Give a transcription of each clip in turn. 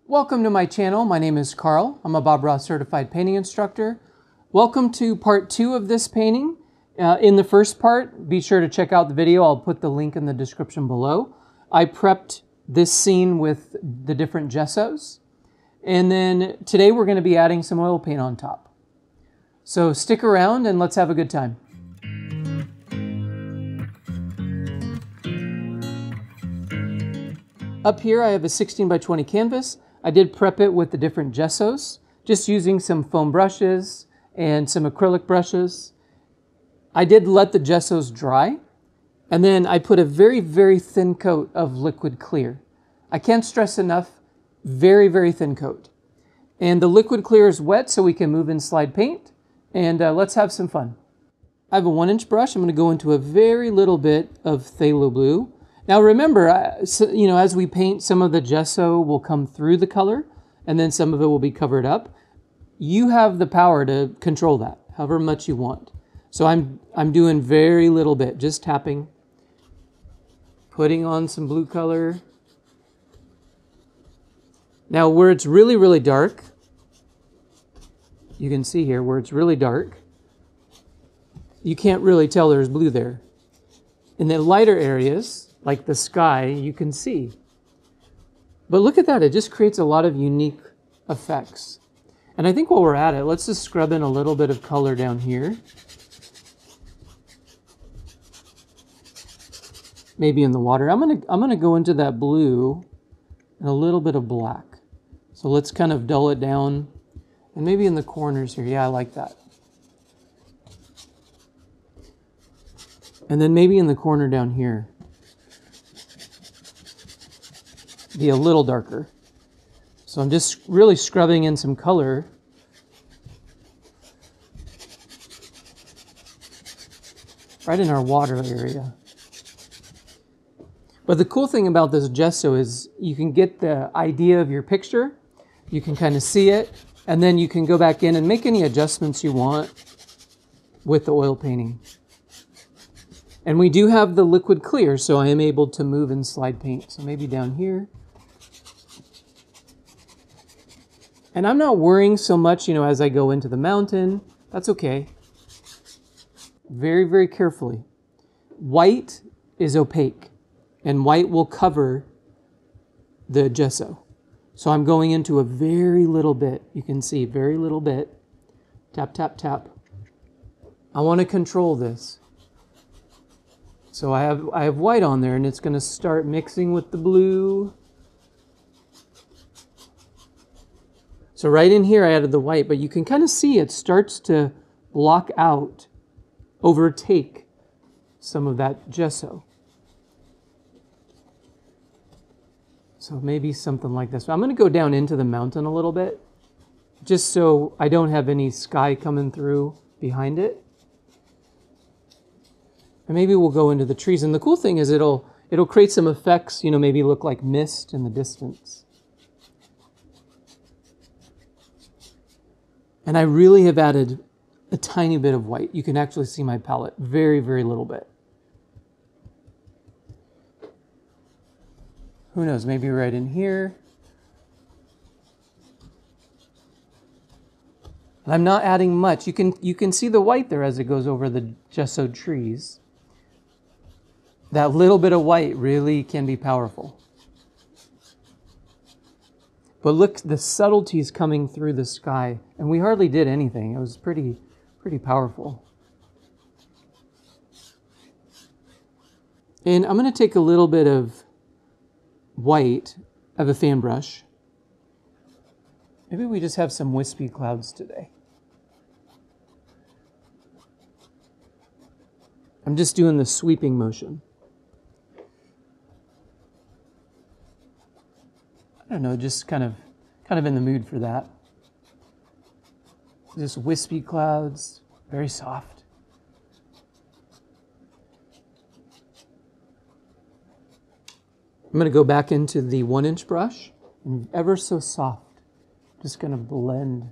Welcome to my channel. My name is Carl. I'm a Bob Ross certified painting instructor. Welcome to part 2 of this painting. In the first part, be sure to check out the video. I'll put the link in the description below. I prepped this scene with the different gessos. And then today we're going to be adding some oil paint on top. So stick around and let's have a good time. Up here I have a 16 by 20 canvas. I did prep it with the different gessos, just using some foam brushes and some acrylic brushes. I did let the gessos dry, and then I put a very, very thin coat of liquid clear. I can't stress enough, very, very thin coat. And the liquid clear is wet, so we can move in slide paint, and let's have some fun. I have a 1-inch brush. I'm going to go into a very little bit of phthalo blue. Now remember, as we paint, some of the gesso will come through the color and then some of it will be covered up. You have the power to control that, however much you want. So I'm doing very little bit, just tapping, putting on some blue color. Now where it's really, really dark, you can see here where it's really dark, you can't really tell there's blue there. In the lighter areas, like the sky, you can see. But look at that, it just creates a lot of unique effects. And I think while we're at it, let's just scrub in a little bit of color down here. Maybe in the water. I'm gonna go into that blue and a little bit of black. So let's kind of dull it down. And maybe in the corners here, yeah, I like that. And then maybe in the corner down here. Be a little darker. So I'm just really scrubbing in some color. Right in our water area. But the cool thing about this gesso is you can get the idea of your picture. You can kind of see it. And then you can go back in and make any adjustments you want with the oil painting. And we do have the liquid clear, so I am able to move and slide paint. So maybe down here. And I'm not worrying so much, as I go into the mountain. That's okay. Very, very carefully. White is opaque, and white will cover the gesso. So I'm going into a very little bit. You can see very little bit. Tap, tap, tap. I want to control this. So I have white on there, and it's going to start mixing with the blue. So right in here I added the white, but you can kind of see it starts to block out, overtake some of that gesso. So maybe something like this. I'm going to go down into the mountain a little bit, just so I don't have any sky coming through behind it. And maybe we'll go into the trees. And the cool thing is it'll create some effects, maybe look like mist in the distance. And I really have added a tiny bit of white. You can actually see my palette. Very, very little bit. Who knows, maybe right in here. And I'm not adding much. You can see the white there as it goes over the gessoed trees. That little bit of white really can be powerful. But look, the subtleties coming through the sky. And we hardly did anything. It was pretty powerful. And I'm going to take a little bit of white of a fan brush. Maybe we just have some wispy clouds today. I'm just doing the sweeping motion. I don't know, just kind of in the mood for that. Just wispy clouds, very soft. I'm going to go back into the 1-inch brush, and ever so soft, just going to blend.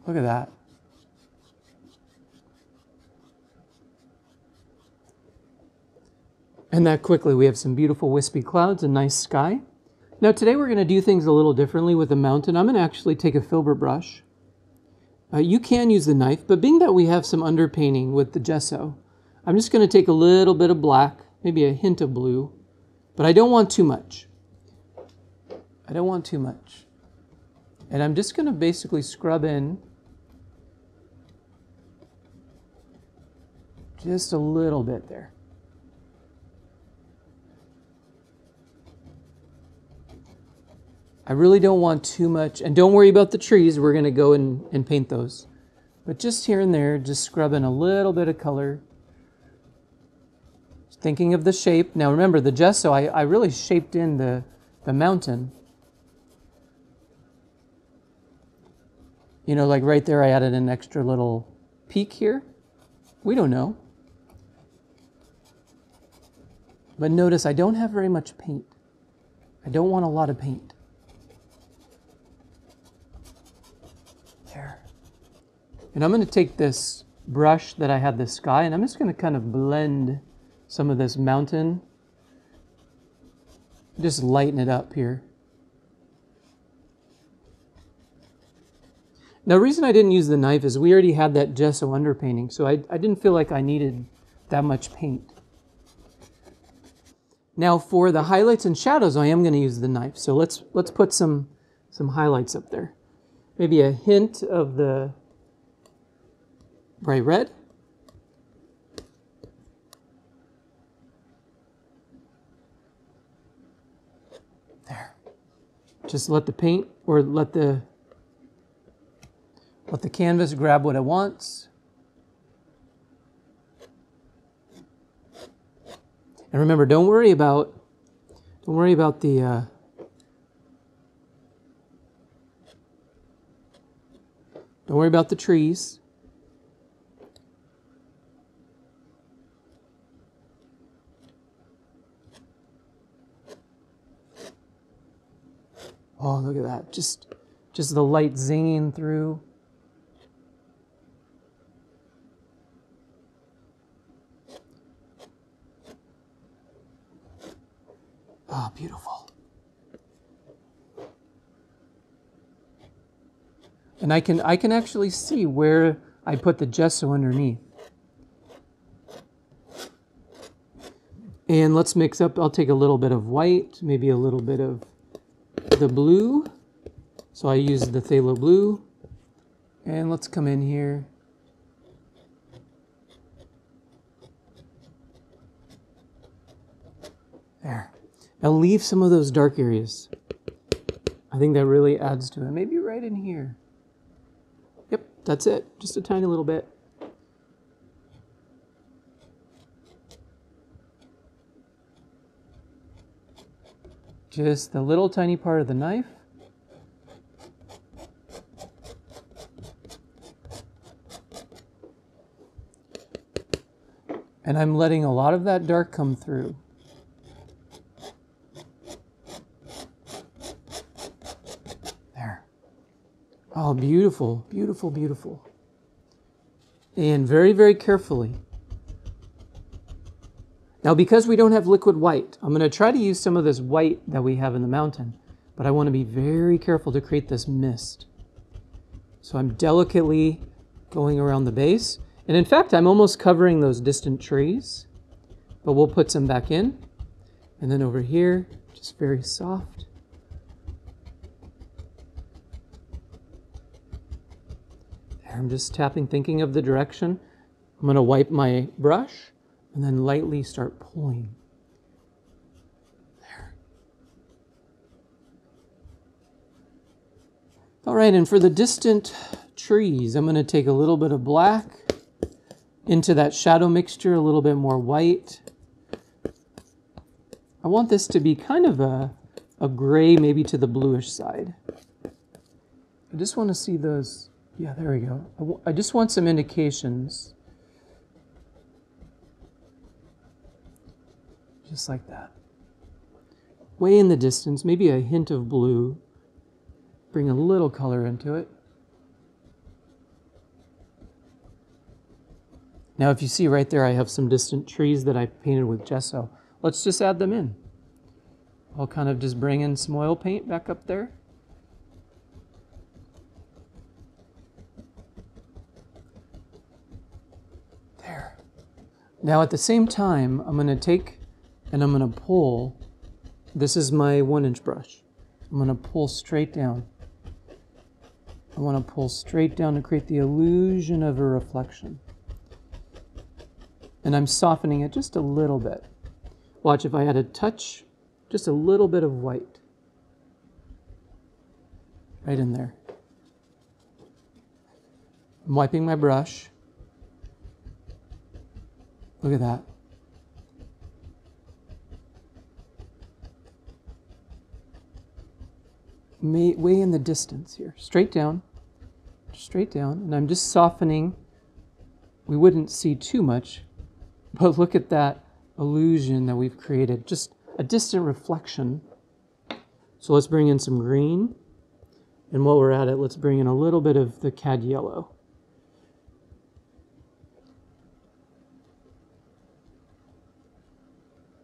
Look at that. And that quickly, we have some beautiful wispy clouds and nice sky. Now today we're going to do things a little differently with the mountain. I'm going to actually take a filbert brush. You can use the knife, but being that we have some underpainting with the gesso, I'm just going to take a little bit of black, maybe a hint of blue, but I don't want too much. I don't want too much. And I'm just going to basically scrub in just a little bit there. I really don't want too much, and don't worry about the trees, we're going to go and paint those. But just here and there, just scrub in a little bit of color. Thinking of the shape. Now remember, the gesso, I really shaped in the mountain. You know, like right there I added an extra little peak here. We don't know. But notice I don't have very much paint. I don't want a lot of paint. There. And I'm going to take this brush that I had the sky, and I'm just going to kind of blend some of this mountain. Just lighten it up here. Now, the reason I didn't use the knife is we already had that gesso underpainting, so I didn't feel like I needed that much paint. Now, for the highlights and shadows, I am going to use the knife. So let's put some highlights up there. Maybe a hint of the bright red. There. Just let the paint, or let the canvas grab what it wants. And remember, don't worry about the don't worry about the trees. Oh, look at that. Just the light zinging through. Oh, beautiful. And I can actually see where I put the gesso underneath. And let's mix up. I'll take a little bit of white, maybe a little bit of the blue. So I use the phthalo blue. And let's come in here. There. I'll leave some of those dark areas. I think that really adds to it. Maybe right in here. Yep, that's it. Just a tiny little bit. Just the little tiny part of the knife. And I'm letting a lot of that dark come through. Oh, beautiful, beautiful, beautiful. And very, very carefully. Now, because we don't have liquid white, I'm going to try to use some of this white that we have in the mountain, but I want to be very careful to create this mist. So I'm delicately going around the base. And in fact, I'm almost covering those distant trees, but we'll put some back in. And then over here, just very soft. I'm just tapping, thinking of the direction. I'm going to wipe my brush and then lightly start pulling. There. All right, and for the distant trees, I'm going to take a little bit of black into that shadow mixture, a little bit more white. I want this to be kind of a gray, maybe to the bluish side. I just want to see those. Yeah, there we go. I just want some indications. Just like that. Way in the distance, maybe a hint of blue. Bring a little color into it. Now, if you see right there, I have some distant trees that I painted with gesso. let's just add them in. I'll kind of just bring in some oil paint back up there. There. Now at the same time, I'm going to take and I'm going to pull. This is my 1-inch brush. I'm going to pull straight down. I want to pull straight down to create the illusion of a reflection. And I'm softening it just a little bit. Watch, if I had a touch, just a little bit of white. Right in there. I'm wiping my brush. Look at that. Way in the distance here. Straight down, and I'm just softening. We wouldn't see too much, but look at that illusion that we've created. Just a distant reflection. So let's bring in some green, and while we're at it, let's bring in a little bit of the cad yellow.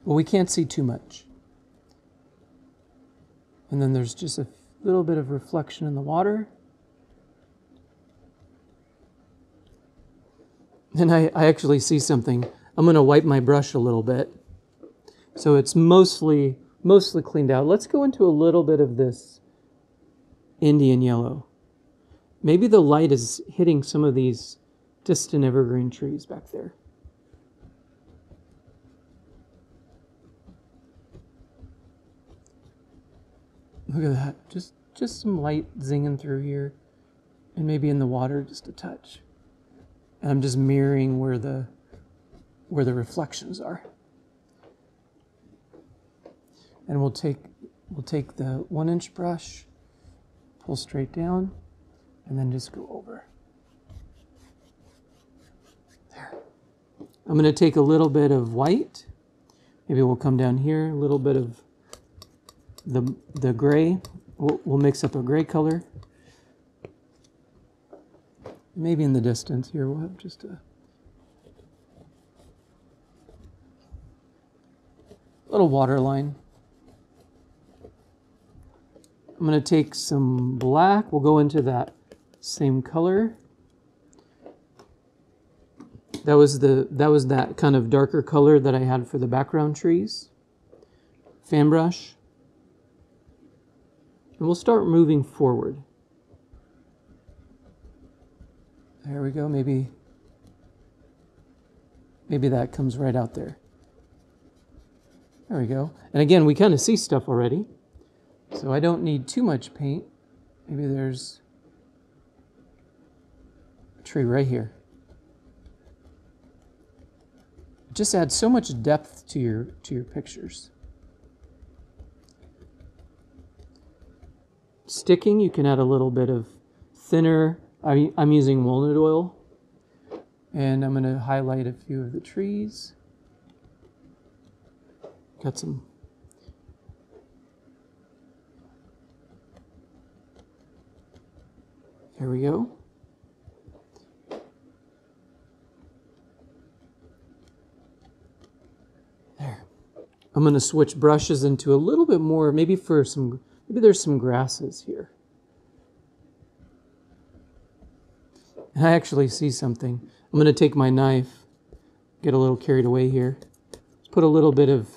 Well, we can't see too much. And then there's just a little bit of reflection in the water. And I actually see something. I'm going to wipe my brush a little bit. So it's mostly cleaned out. Let's go into a little bit of this Indian yellow. Maybe the light is hitting some of these distant evergreen trees back there. Look at that. Just some light zinging through here. And maybe in the water just a touch. And I'm just mirroring where the reflections are. And we'll take the 1-inch brush, pull straight down, and then just go over. There. I'm going to take a little bit of white. Maybe we'll come down here, a little bit of the gray. We'll mix up a gray color. Maybe in the distance here we'll have just a little water line. I'm going to take some black. We'll go into that same color. That was that kind of darker color that I had for the background trees. Fan brush. And we'll start moving forward. There we go. Maybe that comes right out there. There we go. And again, we kind of see stuff already. So I don't need too much paint. Maybe there's a tree right here. It just adds so much depth to your pictures. Sticking, you can add a little bit of thinner. I'm using walnut oil. And I'm going to highlight a few of the trees. Got some. There we go. There. I'm going to switch brushes into a little bit more, maybe there's some grasses here. And I actually see something. I'm going to take my knife, get a little carried away here. Let's put a little bit of,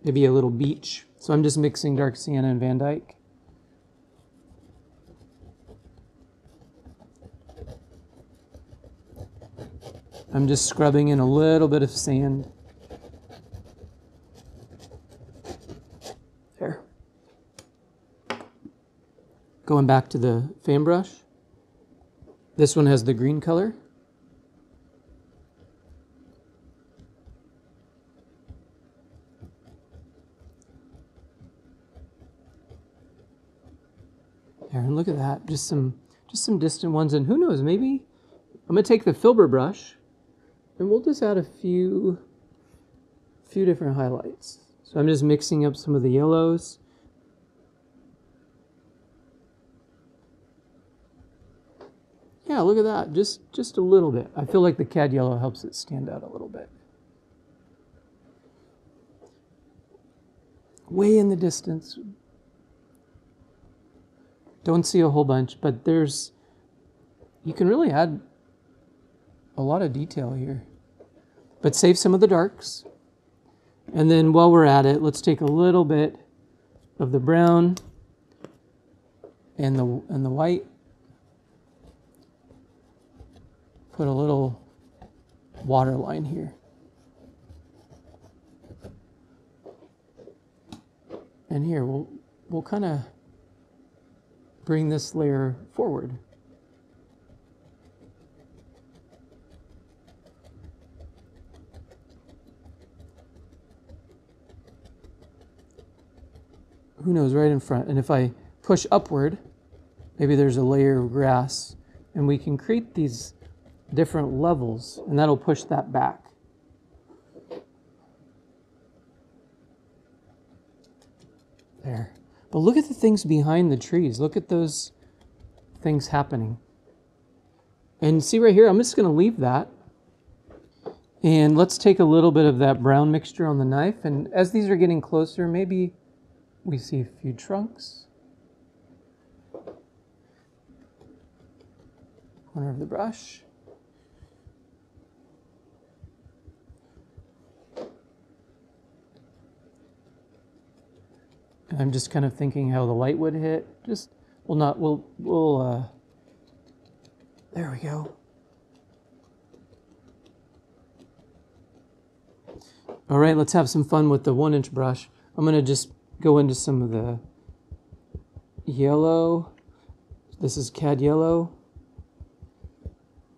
maybe a little beach. So I'm just mixing dark sienna and Van Dyke. I'm just scrubbing in a little bit of sand. There. Going back to the fan brush. This one has the green color. There, and look at that. Just some distant ones, and who knows, maybe I'm going to take the filbert brush and we'll just add a few different highlights. So I'm just mixing up some of the yellows. Yeah, look at that. Just a little bit. I feel like the cad yellow helps it stand out a little bit. way in the distance. Don't see a whole bunch, but you can really add a lot of detail here. But save some of the darks. And then while we're at it, let's take a little bit of the brown and the white. Put a little water line here. And here we'll kind of bring this layer forward. Who knows, right in front. And if I push upward, maybe there's a layer of grass, and we can create these different levels, and that'll push that back. There. But look at the things behind the trees. Look at those things happening. And see right here, I'm just going to leave that. And let's take a little bit of that brown mixture on the knife. And as these are getting closer, maybe we see a few trunks. Corner of the brush. And I'm just kind of thinking how the light would hit. There we go. All right, let's have some fun with the 1-inch brush. I'm going to just go into some of the yellow. This is cad yellow.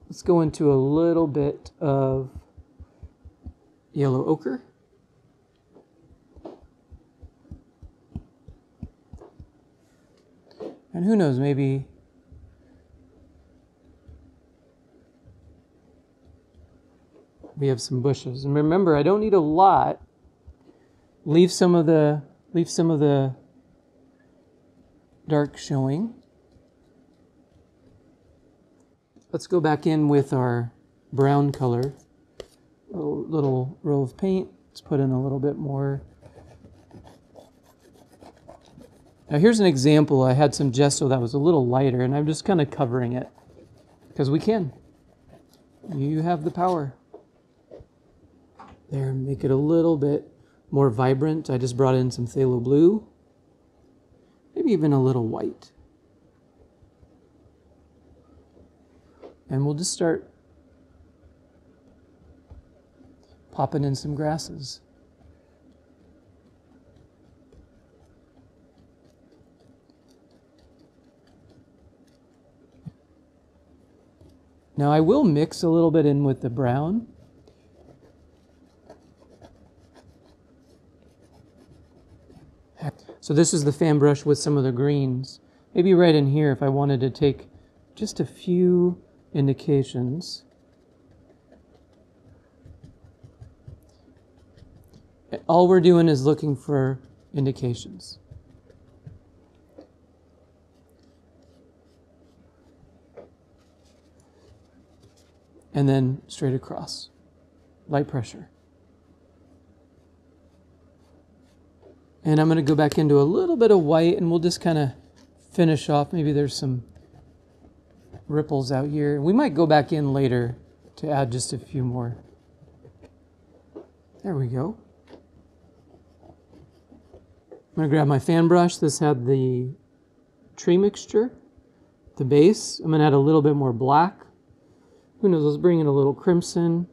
Let's go into a little bit of yellow ochre. And who knows, maybe we have some bushes. And remember, I don't need a lot. Leave some of the dark showing. Let's go back in with our brown color. A little roll of paint. Let's put in a little bit more. Now here's an example. I had some gesso that was a little lighter, and I'm just kind of covering it because we can. You have the power. There, make it a little bit more vibrant. I just brought in some phthalo blue, maybe even a little white. And we'll just start popping in some grasses. Now I will mix a little bit in with the brown. So this is the fan brush with some of the greens. Maybe right in here if I wanted to take just a few indications. All we're doing is looking for indications. And then straight across, light pressure. And I'm going to go back into a little bit of white, and we'll just kind of finish off. Maybe there's some ripples out here. We might go back in later to add just a few more. There we go. I'm going to grab my fan brush. This had the tree mixture, the base. I'm going to add a little bit more black. Who knows, let's bring in a little crimson,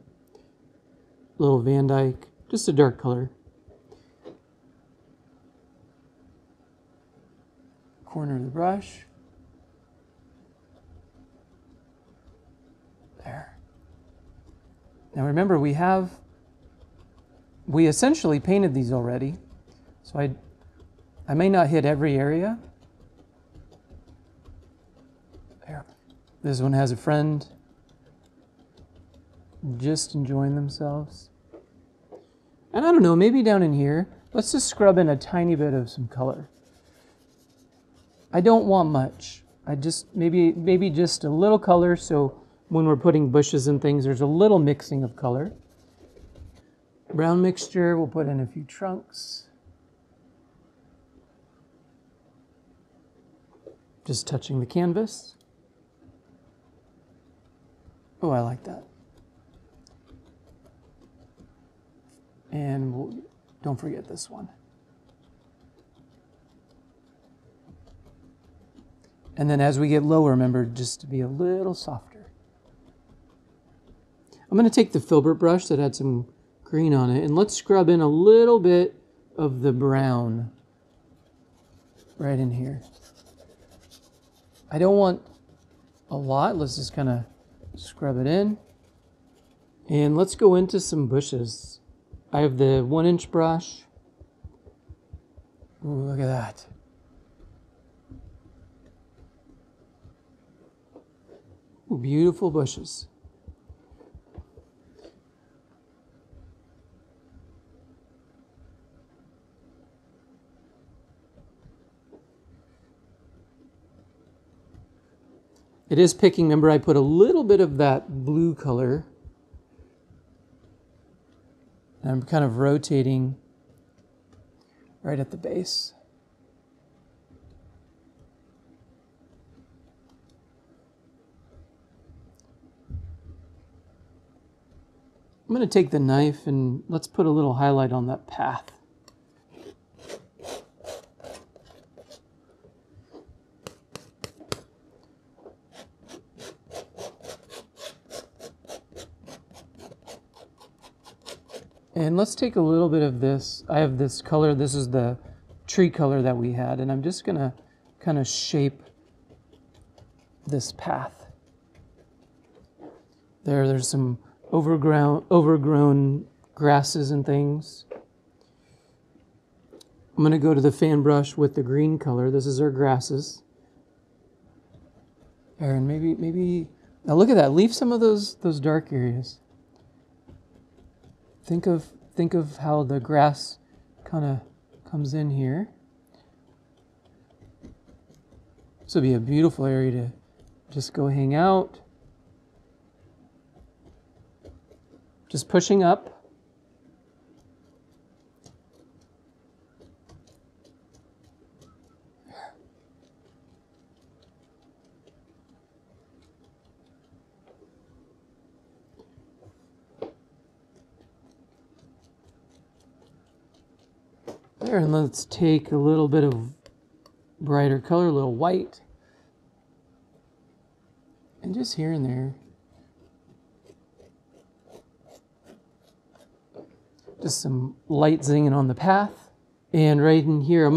a little Van Dyke, just a dark color. Corner of the brush. There. Now remember, we essentially painted these already, so I may not hit every area. There. This one has a friend just enjoying themselves. And I don't know, maybe down in here, let's just scrub in a tiny bit of some color. I don't want much. I just, maybe just a little color, so when we're putting bushes and things, there's a little mixing of color. Brown mixture, we'll put in a few trunks. Just touching the canvas. Oh, I like that. And don't forget this one. And then as we get lower, remember just to be a little softer. I'm going to take the filbert brush that had some green on it, and let's scrub in a little bit of the brown right in here. I don't want a lot. Let's just kind of scrub it in. And let's go into some bushes. I have the 1-inch brush. Ooh, look at that. Ooh, beautiful bushes. It is picking. Remember, I put a little bit of that blue color. And I'm kind of rotating right at the base. I'm going to take the knife and let's put a little highlight on that path. And let's take a little bit of this. I have this color. This is the tree color that we had. And I'm just going to kind of shape this path. There's some overgrown grasses and things. I'm going to go to the fan brush with the green color. This is our grasses. There, and maybe now look at that. Leave some of those dark areas. Think of how the grass kind of comes in here. This would be a beautiful area to just go hang out. Just pushing up. There, and let's take a little bit of brighter color, a little white. And just here and there. Just some light zinging on the path. And right in here,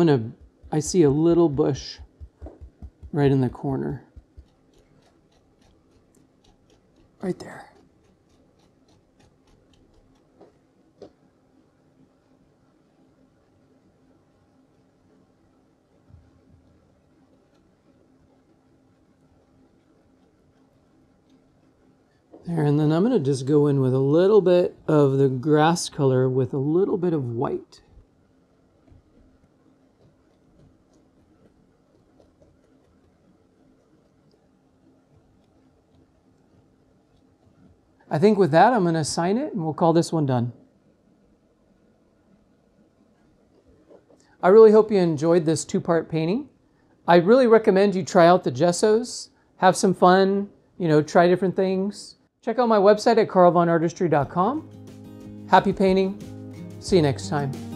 I see a little bush right in the corner. Right there. There, and then I'm going to just go in with a little bit of the grass color with a little bit of white. I think with that, I'm going to sign it and we'll call this one done. I really hope you enjoyed this 2-part painting. I really recommend you try out the gessos, have some fun, try different things. Check out my website at carlvonartistry.com. Happy painting. See you next time.